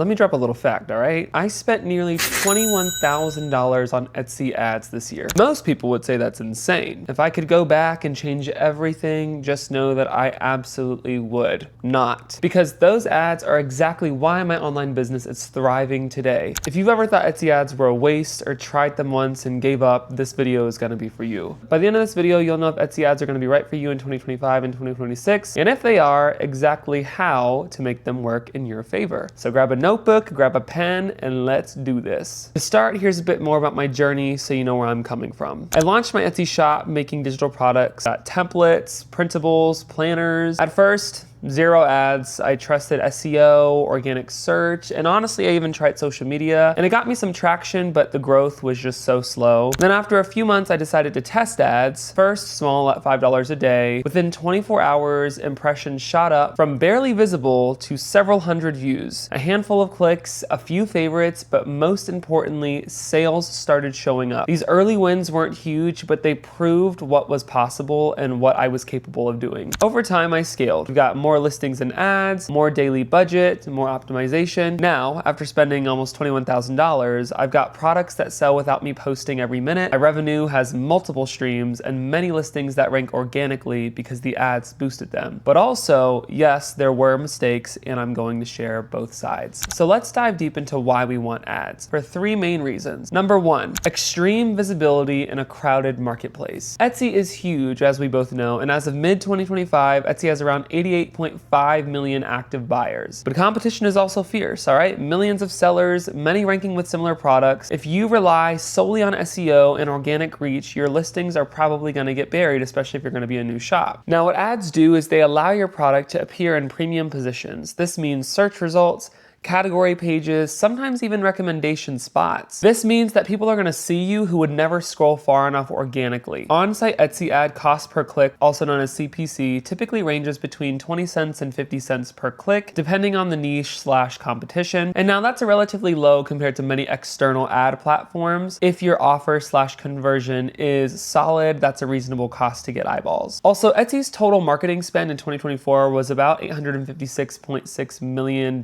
Let me drop a little fact, all right? I spent nearly $21,000 on Etsy ads this year. Most people would say that's insane. If I could go back and change everything, just know that I absolutely would not. Because those ads are exactly why my online business is thriving today. If you've ever thought Etsy ads were a waste or tried them once and gave up, this video is gonna be for you. By the end of this video, you'll know if Etsy ads are gonna be right for you in 2025 and 2026, and if they are, exactly how to make them work in your favor. So grab a notebook, grab a pen, and let's do this. To start, here's a bit more about my journey so you know where I'm coming from. I launched my Etsy shop making digital products, templates, printables, planners. At first, zero ads. I trusted SEO, organic search, and honestly, I even tried social media, and it got me some traction, but the growth was just so slow. Then after a few months, I decided to test ads. First, small at $5 a day. Within 24 hours, impressions shot up from barely visible to several hundred views, a handful of clicks, a few favorites, but most importantly, sales started showing up. These early wins weren't huge, but they proved what was possible and what I was capable of doing. Over time, I scaled. We got more listings and ads, more daily budget, more optimization. Now, after spending almost $21,000, I've got products that sell without me posting every minute. My revenue has multiple streams and many listings that rank organically because the ads boosted them. But also, yes, there were mistakes, and I'm going to share both sides. So let's dive deep into why we want ads for three main reasons. Number one, extreme visibility in a crowded marketplace. Etsy is huge, as we both know, and as of mid-2025, Etsy has around 88.5 million active buyers. But competition is also fierce, all right? Millions of sellers, many ranking with similar products. If you rely solely on SEO and organic reach, your listings are probably gonna get buried, especially if you're gonna be a new shop. Now, what ads do is they allow your product to appear in premium positions. This means search results, category pages, sometimes even recommendation spots. This means that people are gonna see you who would never scroll far enough organically. On-site Etsy ad cost per click, also known as CPC, typically ranges between 20 cents and 50 cents per click, depending on the niche/competition. And now that's a relatively low compared to many external ad platforms. If your offer/conversion is solid, that's a reasonable cost to get eyeballs. Also, Etsy's total marketing spend in 2024 was about $856.6 million.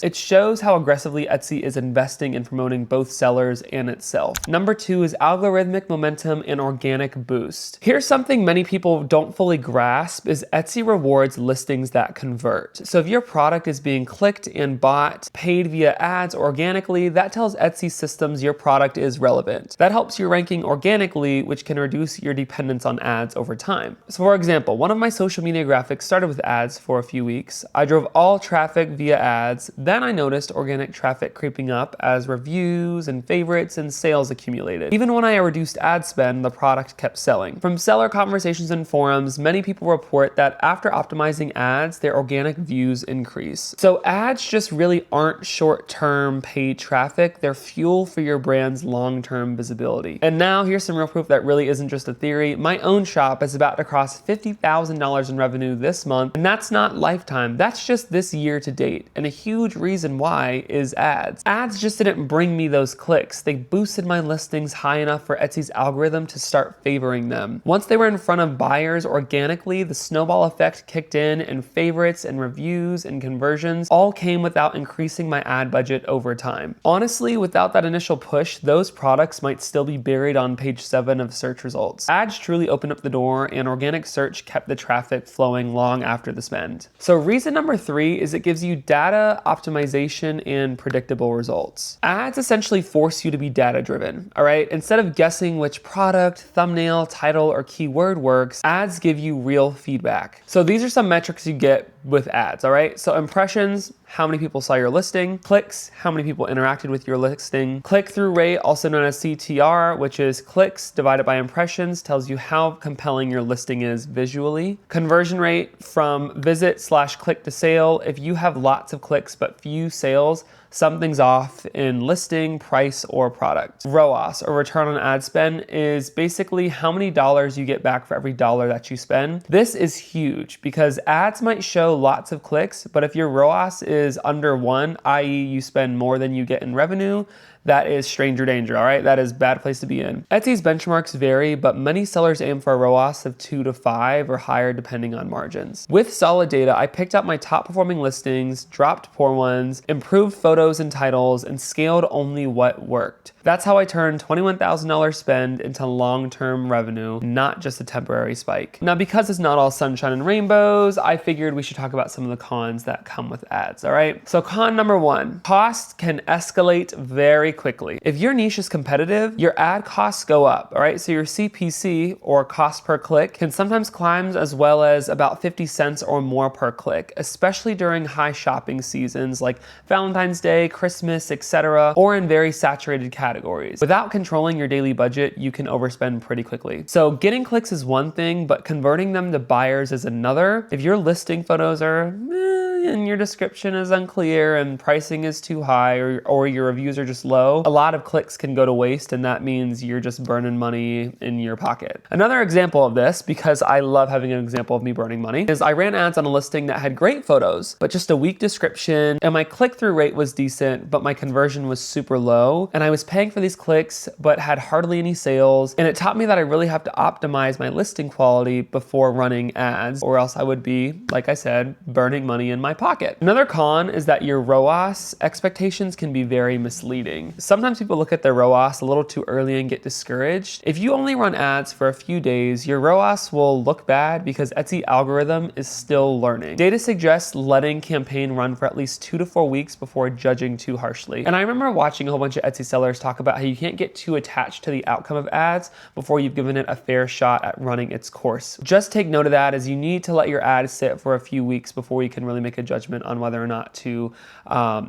It shows how aggressively Etsy is investing in promoting both sellers and itself. Number two is algorithmic momentum and organic boost. Here's something many people don't fully grasp is Etsy rewards listings that convert. So if your product is being clicked and bought, paid via ads organically, that tells Etsy systems your product is relevant. That helps you ranking organically, which can reduce your dependence on ads over time. So for example, one of my social media graphics started with ads for a few weeks. I drove all traffic via ads. Then I noticed organic traffic creeping up as reviews and favorites and sales accumulated. Even when I reduced ad spend, the product kept selling. From seller conversations and forums, many people report that after optimizing ads, their organic views increase. So ads just really aren't short-term paid traffic, they're fuel for your brand's long-term visibility. And now here's some real proof that really isn't just a theory. My own shop is about to cross $50,000 in revenue this month, and that's not lifetime, that's just this year to date. And a huge reason why is ads. Ads just didn't bring me those clicks. They boosted my listings high enough for Etsy's algorithm to start favoring them. Once they were in front of buyers organically, the snowball effect kicked in, and favorites and reviews and conversions all came without increasing my ad budget over time. Honestly, without that initial push, those products might still be buried on page 7 of search results. Ads truly opened up the door, and organic search kept the traffic flowing long after the spend. So reason number 3 is it gives you data optimization and predictable results. Ads essentially force you to be data-driven, all right? Instead of guessing which product, thumbnail, title, or keyword works, ads give you real feedback. So these are some metrics you get with ads, all right? So impressions, how many people saw your listing. Clicks, how many people interacted with your listing. Click-through rate, also known as CTR, which is clicks divided by impressions, tells you how compelling your listing is visually. Conversion rate from visit/click to sale. If you have lots of clicks but few sales, something's off in listing, price, or product. ROAS, or return on ad spend, is basically how many dollars you get back for every dollar that you spend. This is huge because ads might show lots of clicks, but if your ROAS is under 1, i.e. you spend more than you get in revenue, that is stranger danger, all right? That is a bad place to be in. Etsy's benchmarks vary, but many sellers aim for a ROAS of 2 to 5 or higher depending on margins. With solid data, I picked out my top performing listings, dropped poor ones, improved photos and titles, and scaled only what worked. That's how I turned $21,000 spend into long-term revenue, not just a temporary spike. Now, because it's not all sunshine and rainbows, I figured we should talk about some of the cons that come with ads, all right? So con number 1, costs can escalate very quickly. If your niche is competitive, your ad costs go up, all right? So your CPC, or cost per click, can sometimes climb as well as about 50 cents or more per click, especially during high shopping seasons like Valentine's Day, Christmas, etc., or in very saturated categories. Without controlling your daily budget, you can overspend pretty quickly. So getting clicks is one thing, but converting them to buyers is another. If your listing photos are and your description is unclear and pricing is too high, or your reviews are just low, a lot of clicks can go to waste, and that means you're just burning money in your pocket. Another example of this, because I love having an example of me burning money, is I ran ads on a listing that had great photos, but just a weak description, and my click-through rate was decent, but my conversion was super low, and I was paying for these clicks, but had hardly any sales, and it taught me that I really have to optimize my listing quality before running ads, or else I would be, like I said, burning money in my pocket. Another con is that your ROAS expectations can be very misleading. Sometimes people look at their ROAS a little too early and get discouraged. If you only run ads for a few days, your ROAS will look bad because Etsy algorithm is still learning. Data suggests letting campaign run for at least 2 to 4 weeks before judging too harshly. And I remember watching a whole bunch of Etsy sellers talk about how you can't get too attached to the outcome of ads before you've given it a fair shot at running its course. Just take note of that, as you need to let your ad sit for a few weeks before you can really make a judgment on whether or not to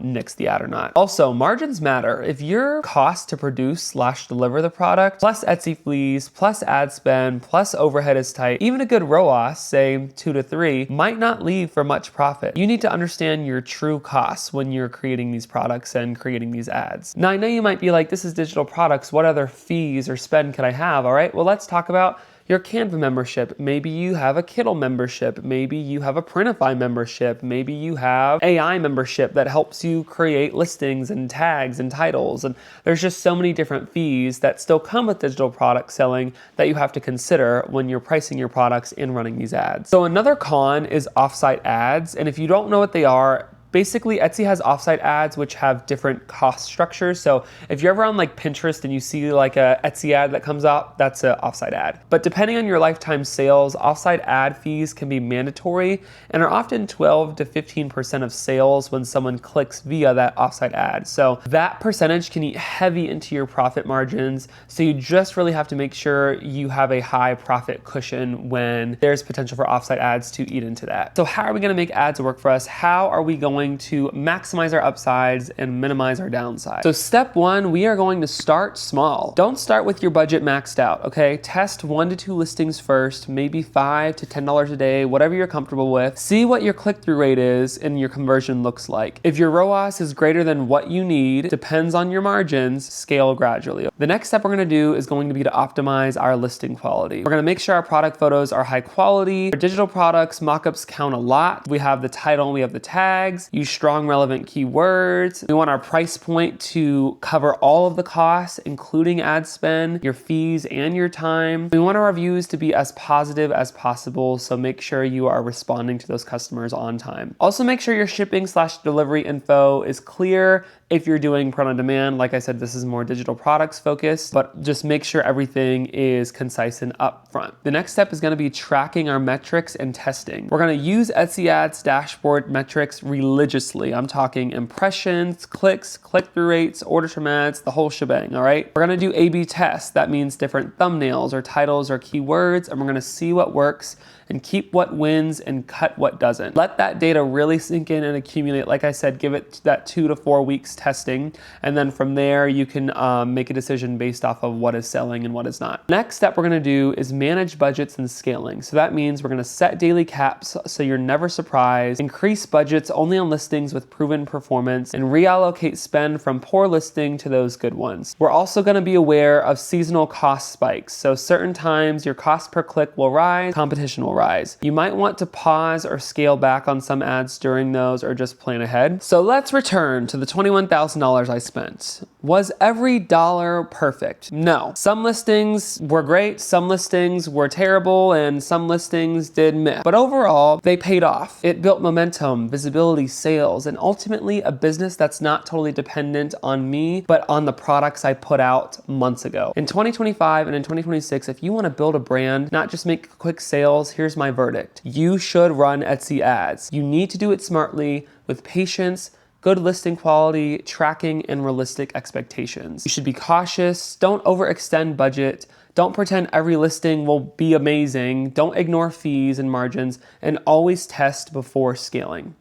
nix the ad or not. Also, margins matter. If your cost to produce / deliver the product, plus Etsy fees, plus ad spend, plus overhead is tight, even a good ROAS, say 2 to 3, might not leave for much profit. You need to understand your true costs when you're creating these products and creating these ads. Now, I know you might be like, this is digital products, what other fees or spend can I have? All right, well, let's talk about your Canva membership. Maybe you have a Kittle membership. Maybe you have a Printify membership. Maybe you have AI membership that helps you create listings and tags and titles. And there's just so many different fees that still come with digital product selling that you have to consider when you're pricing your products and running these ads. So another con is offsite ads. And if you don't know what they are, basically, Etsy has offsite ads which have different cost structures. So if you're ever on like Pinterest and you see like a Etsy ad that comes up, that's an offsite ad. But depending on your lifetime sales, offsite ad fees can be mandatory and are often 12 to 15% of sales when someone clicks via that offsite ad. So that percentage can eat heavy into your profit margins. So you just really have to make sure you have a high profit cushion when there's potential for offsite ads to eat into that. So how are we going to make ads work for us? How are we going to maximize our upsides and minimize our downsides? So step 1, we are going to start small. Don't start with your budget maxed out, okay? Test 1 to 2 listings first, maybe $5 to $10 a day, whatever you're comfortable with. See what your click-through rate is and your conversion looks like. If your ROAS is greater than what you need, depends on your margins, scale gradually. The next step we're gonna do is going to be to optimize our listing quality. We're gonna make sure our product photos are high quality. Our digital products, mockups count a lot. We have the title, we have the tags. Use strong relevant keywords. We want our price point to cover all of the costs, including ad spend, your fees, and your time. We want our reviews to be as positive as possible, so make sure you are responding to those customers on time. Also, make sure your shipping / delivery info is clear. If you're doing print on demand, like I said, this is more digital products focused, but just make sure everything is concise and upfront. The next step is gonna be tracking our metrics and testing. We're gonna use Etsy Ads dashboard metrics religiously. I'm talking impressions, clicks, click-through rates, orders from ads, the whole shebang, all right? We're gonna do A/B tests. That means different thumbnails or titles or keywords, and we're gonna see what works and keep what wins and cut what doesn't. Let that data really sink in and accumulate. Like I said, give it that 2 to 4 weeks testing, and then from there you can make a decision based off of what is selling and what is not. Next step we're gonna do is manage budgets and scaling. So that means we're gonna set daily caps so you're never surprised, increase budgets only on listings with proven performance, and reallocate spend from poor listing to those good ones. We're also gonna be aware of seasonal cost spikes. So certain times your cost per click will rise, competition will rise. You might want to pause or scale back on some ads during those, or just plan ahead. So let's return to the $21,000 $21,000 I spent. Was every dollar perfect? No. Some listings were great, some listings were terrible, and some listings did meh. But overall, they paid off. It built momentum, visibility, sales, and ultimately a business that's not totally dependent on me, but on the products I put out months ago. In 2025 and in 2026, if you want to build a brand, not just make quick sales, here's my verdict. You should run Etsy ads. You need to do it smartly, with patience, good listing quality, tracking, and realistic expectations. You should be cautious, don't overextend budget, don't pretend every listing will be amazing, don't ignore fees and margins, and always test before scaling.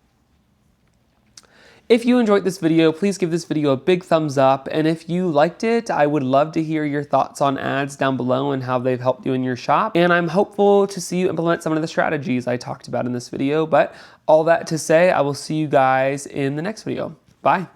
If you enjoyed this video, please give this video a big thumbs up. And if you liked it, I would love to hear your thoughts on ads down below and how they've helped you in your shop. And I'm hopeful to see you implement some of the strategies I talked about in this video. But all that to say, I will see you guys in the next video. Bye.